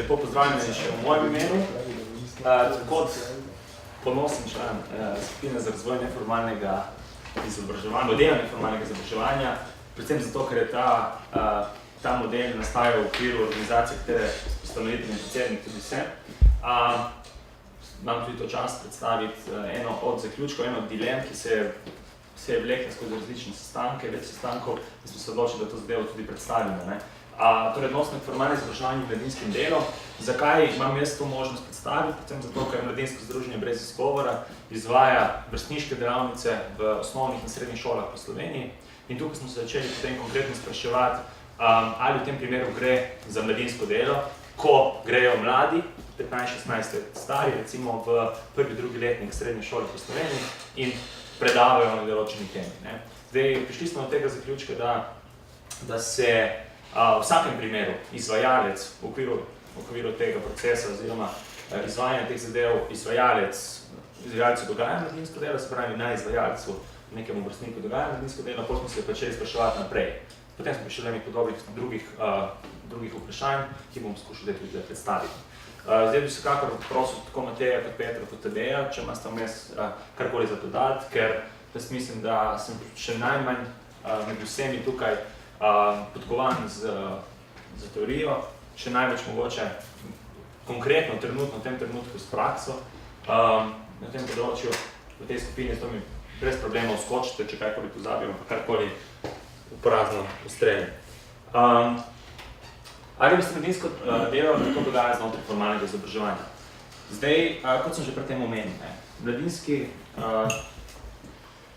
lepo pozdravljeni še v mojem imenu. Kot ponosen član skupine za razvoj neformalnega izobraževanja, modela neformalnega izobraževanja, predvsem zato, ker je ta model nastajal v okviru organizacije, katere ustanovitelj in predsednik tudi sem. Imam tudi to čast predstaviti eno od zaključkov, eno od dilem, ki se je vlekla skozi različne sestanke, več sestankov, in smo se odločili, da to zadevo tudi predstavimo. Torej, odnosno neformalno izobraževanje in mladinskim delom. Zakaj imam jaz to možnost predstaviti? Predvsem zato, ker Mladinsko združenje brez izgovora izvaja vrstniške delavnice v osnovnih in srednjih šolah po Sloveniji. In tukaj smo se začeli potem konkretno spraševati, ali v tem primeru gre za mladinsko delo, ko grejo mladi, 15-16 let stari, recimo v prvi, drugi letnik srednje šole po Sloveniji in predavajo na določeni temi. Zdaj, prišli smo do tega zaključka, da se v vsakem primeru izvajalec v okviru tega procesa oziroma izvajanja teh zadev izvajalcu dogaja mladinsko delo, se pravi na izvajalcu nekemu vrstniku dogaja mladinsko delo, potem smo se začeli spraševati naprej. Potem smo prišli nekaj drugih vprašanj, ki bom skušal tudi predstaviti. Zdaj bi se kakor prosil tako Mateja kot Petra kot Tadeja, če imate vmes karkoli za dodati, ker jaz mislim, da sem še najmanj med vsemi tukaj podkovan z teorijo, še največ mogoče konkretno, trenutno, v tem trenutku s prakso na tem področju, v tej skupini, zato mi brez problemov skočite, če karkoli pozabimo, pa karkoli uporazno ustrelim. Ali bi se mladinsko delo tako dogaja znotraj formalnega izobraževanja? Zdaj, kot sem že pred tem omenil,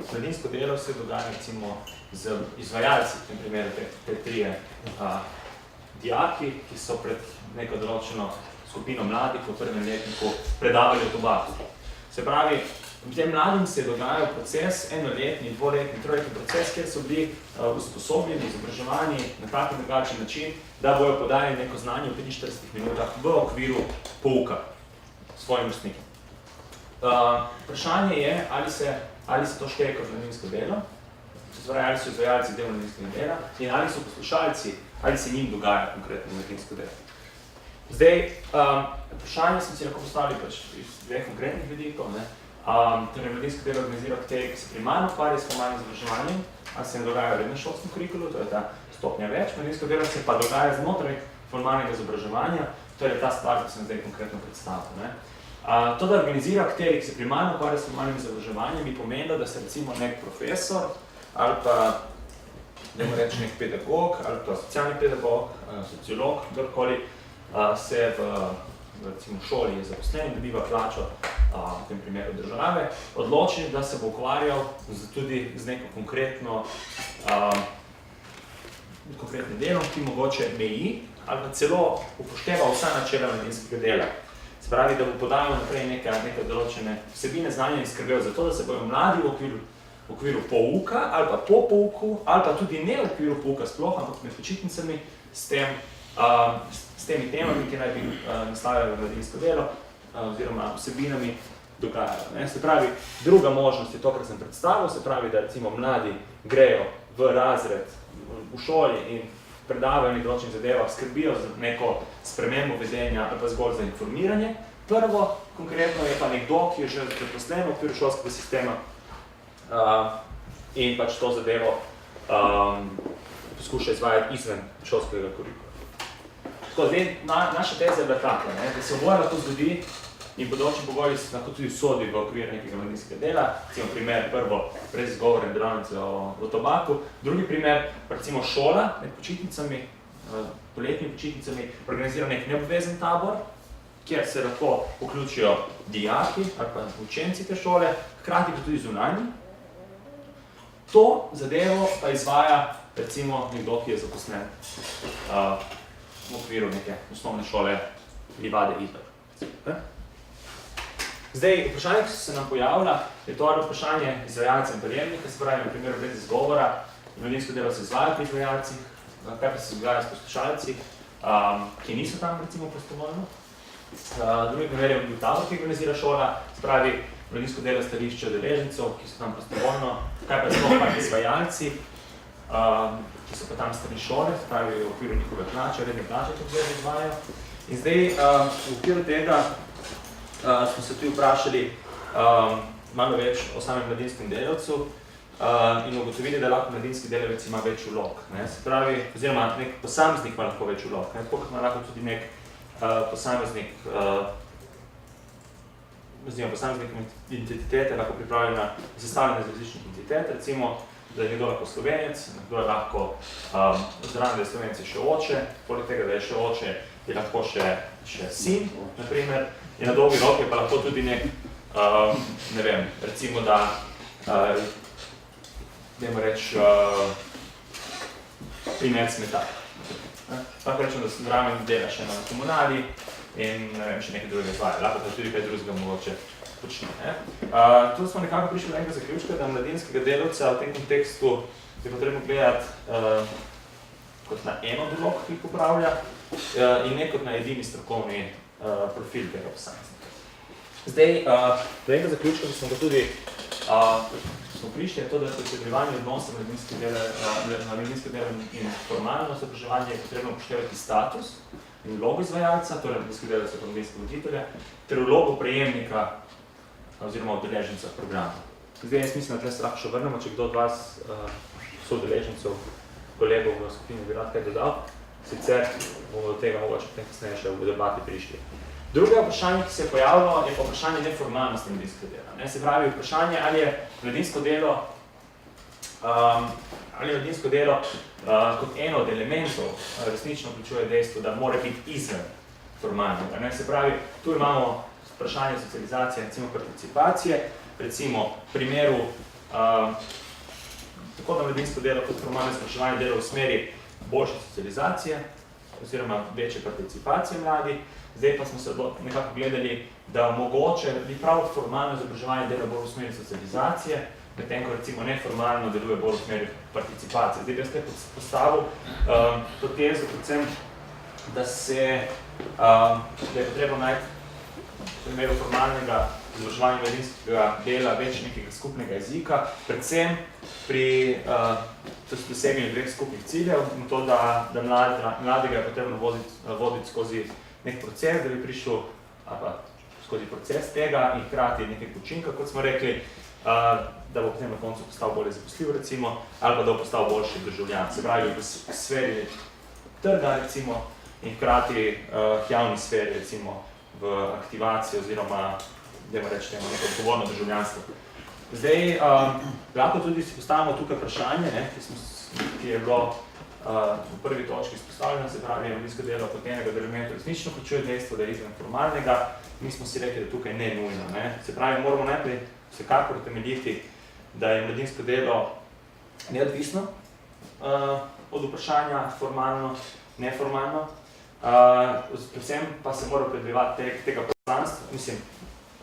mladinsko delo se dogaja recimo z izvajalci, v tem primeru te trije dijaki, ki so pred neko določeno skupino mladih v prvem letniku predavali o tobaku. Se pravi, v tem mladim se je dogajal proces, enoletni, dvoletni, troletni proces, kjer so bili usposobljeni, izobraževani na tak in drugačen način, da bojo podali neko znanje v 45 minutah v okviru pouka svojim vrstnikom. Vprašanje je, ali se to šteje kot mladinsko delo, ali so izvajalci del mladinskega dela in ali so poslušalci, ali se njim dogaja konkretno mladinsko delo. Zdaj, vprašanje smo si lahko postavili iz dveh konkretnih vidikov. Torej, mladinsko delo organizira kateri, ki se primarno ukvarja s formalnim izobraževanjem, ali se ne dogaja v rednem šolskem kurikulu, to je ta stopnja več, mladinsko delo se pa dogaja znotraj formalnega izobraževanja, to je ta stvar, ki sem zdaj konkretno predstavil. To, da organizira kateri, ki se primarno ukvarja s formalnim izobraževanjem, bi pomenilo, da se recimo nek profesor ali pa, dajmo reči, nek pedagog ali pa socialni pedagog, sociolog, kdorkoli, se v šoli je zaposlen in dobiva plačo v tem primeru države, odloči, da se bo ukvarjal tudi z neko konkretnim delom, ki mogoče meji ali pa celo upošteva vsa načela mladinskega dela. Se pravi, da bo podajal naprej neke določene vsebine znanja in skrbel za to, da se bojo mladi v okviru pouka ali pa po pouku ali pa tudi ne v okviru pouka sploh, ampak med počitnicami s temi temami, ki naj bi naslavljali mladinsko delo oziroma vsebinami dogajajo. Se pravi, druga možnost je to, kar sem predstavil, se pravi, da recimo mladi grejo v razred v šoli in predavajo nekaj določenih zadevah, skrbijo za neko spremembo vedenja ali pa zgolj za informiranje. Prvo, konkretno, je pa nekdo, ki je že zaposlen v okviru šolskega sistema in pač to zadevo poskuša izvajati izven šolskega kurikula. Tako, zdaj, naša teza je bila taka, da se oboje lahko zgodi in področni pogoji lahko tudi sodi v okvir nekega mladinskega dela. Recimo primer, prvo, brez izgovorne delavnice o tobaku. Drugi primer, recimo šola med počitnicami, poletnimi počitnicami, organizira nek neobvezen tabor, kjer se lahko vključijo dijaki ali pa učenci te šole, hkrati pa tudi zunanji. To zadevo pa izvaja recimo nekdo, ki je zaposlen v okviru neke osnovne šole Livade Idler. Zdaj, vprašanje, ki se nam pojavlja, je to vprašanje izvajalca in prejemnika, se pravi, na primer, brez izgovora, mladinsko delo se izvaja pri izvajalcih, kaj pa se izvaja s poslušalci, ki niso tam, recimo, prostovoljno. Drugi primer je bil tabor, ki organizira šola, se pravi, mladinsko delo stališče udeležencev, ki so tam prostovoljno, kaj pa sploh pa izvajalci, ki so pa tam strani šole, se pravi v okviru njihove plače, redne plače, to zdaj izvajajo. In zdaj, v okviru tega smo se tudi vprašali malo več o samem mladinskem delavcu in ugotovili, da lahko mladinski delavec ima več vlog. Se pravi, oziroma nek posameznik ima lahko več vlog, tako kot ima lahko tudi nek posameznik identitete, lahko pripravljena sestavljena iz različnih identitet, recimo, da je nekdo lahko Slovenec, nekdo je lahko zraven, da je Slovenec še oče, poleg tega, da je še oče, je lahko še sin, naprimer, in na dolgi rok je pa lahko tudi nek, ne vem, recimo, da dajmo reči, primer smetar. Lahko rečem, da sem zraven dela še na komunali in ne vem, še nekaj drugega izvaja. Lahko pa tudi kaj drugega mogoče počne. Tu smo nekako prišli do enega zaključka, da mladinskega delavca v tem kontekstu je potrebno gledati kot na eno dolog, ki jih upravlja, in ne kot na edini strokovni profil tega posameznika. Zdaj, do enega zaključka, ki smo ga tudi smo prišli, je to, da pri predevanju odnosa mladinske dela in formalno izobraževanje je potrebno upoštevati status in vlogo izvajalca, torej mladinske delavca kot mladinskega voditelja, ter vlogo prejemnika oziroma udeleženca programa. Zdaj, jaz mislim, da tle se lahko še vrnemo, če kdo od vas soudeležencev, kolegov v skupini bi rad kaj dodal, sicer bomo do tega mogoče potem kasneje še v debati prišli. Drugo vprašanje, ki se je pojavilo, je pa vprašanje neformalnosti mladinskega dela. Se pravi, vprašanje, ali je mladinsko delo kot eno od elementov resnično vključuje dejstvo, da mora biti izven formalnega. Se pravi, tu imamo vprašanje socializacije, recimo participacije, recimo v primeru tako da mladinsko delo kot formalno izobraževanje delo v smeri boljše socializacije oziroma večje participacije mladih. Zdaj pa smo se nekako gledali, da mogoče bi prav formalno izobraževanje dela bolj v smeri socializacije, medtem ko recimo neformalno deluje bolj v smeri participacije. Zdaj, jaz te postavil to tezo, predvsem, da je potrebno najti v primeru formalnega izobraževanja mladinskega dela več nekega skupnega jezika, predvsem pri doseganju dveh skupnih ciljev in to, da mladega je potrebno voditi skozi nek proces, da bi prišel skozi proces tega in hkrati nekaj učinka, kot smo rekli, da bo potem na koncu postal bolje zaposljiv, recimo, ali pa da bo postal boljši državljan. Se pravi, v sferi trga, recimo, in hkrati javni sferi, recimo, v aktivaciji oziroma, dajmo reči, neko odgovorno državljanstvo. Zdaj, lahko tudi si postavimo tukaj vprašanje, ki je bilo v prvi točki izpostavljeno, se pravi, je mladinsko delo kot enega od elementov resnično vključuje dejstvo, da je izven formalnega. Mi smo si rekli, da tukaj ne nujno. Se pravi, moramo najprej vsekakor utemeljiti, da je mladinsko delo neodvisno od vprašanja formalno, neformalno. Predvsem pa se mora opredeljevati tega poslanstva, mislim,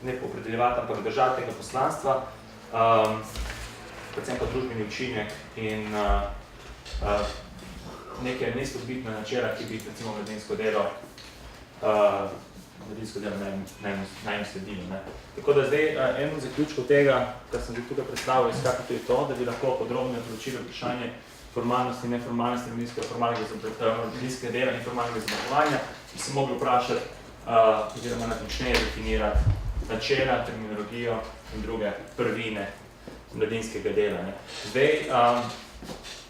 ne opredeljevati, ampak držati tega poslanstva, predvsem pa družbeni učinek in neke neizpodbitne načela, ki bi recimo mladinsko delo najmanj sledili. Tako da zdaj en od zaključkov tega, kar sem tukaj predstavil, izkako tudi to, da bi lahko podrobno preučili vprašanje formalnosti in neformalnosti mladinskega dela in formalnega izobraževanja, bi se mogli vprašati oziroma natančneje definirati načela, terminologijo in druge prvine mladinskega dela. Zdaj,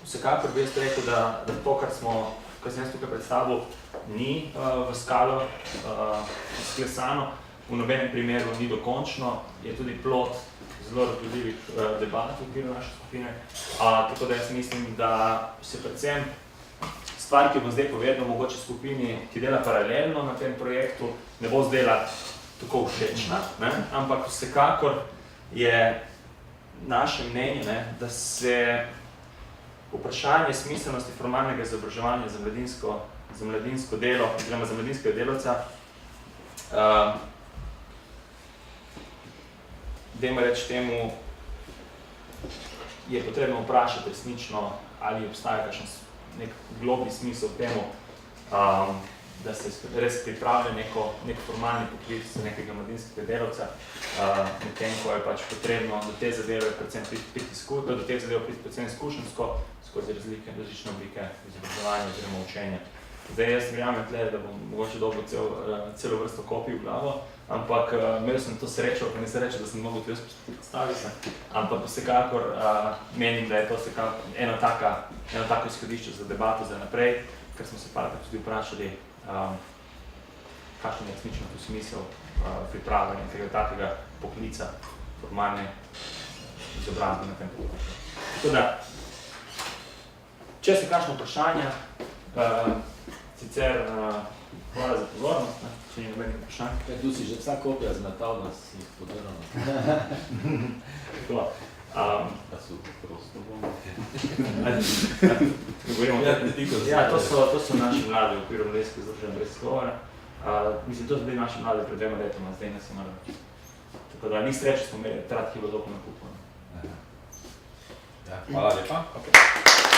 vsekakor bi jaz rekel, da to, kar sem jaz tukaj predstavil, ni v skalo sklesano, v nobenem primeru ni dokončno, je tudi plod zelo razgledljivih debat v okviru naše skupine. Tako da jaz mislim, da se predvsem stvar, ki bom zdaj povedal, mogoče skupini, ki dela paralelno na tem projektu, ne bo zdela tako všečna, ampak vsekakor je naše mnenje, da se vprašanje smiselnosti formalnega izobraževanja za mladinsko delo oziroma za mladinskega delavca dajmo reči temu, je potrebno vprašati resnično, ali obstaja kakšen nek globlji smisel temu, da se res pripravlja nek formalni poklic za nekega mladinskega delavca, medtem ko je pač potrebno do te zadeve priti predvsem izkušenjsko skozi različne oblike izobraževanja oziroma učenja. Zdaj jaz verjamem tle, da bom mogoče dobil celo vrsto kopij v glavo, ampak imel sem to srečo, pa ne se reče, da sem mogel tudi predstaviti, ampak vsekakor menim, da je to vsekakor eno tako izhodišče za debato za naprej, ker smo se parkrat tudi vprašali, kakšen je resnično tu smisel pripravljanja tega takega poklica, formalne izobrazbe na tem področju. Tako da, če so kakšno vprašanja, sicer hvala za pozornost, če ni nobenih vprašanj. Kaj, tu si že vsa kopija zmetal, da si jih podelal. Tako. Da so prosto bomo. Ja, to so naši mladi v okviru Mladinskega združenja brez izgovora. Mislim, to so bili naši mladi pred 2 letoma, zdaj nas je malo. Tako da, ni sreče smo imeli, takrat je bilo dolgo nakupno. Ja, hvala lepa. Okay.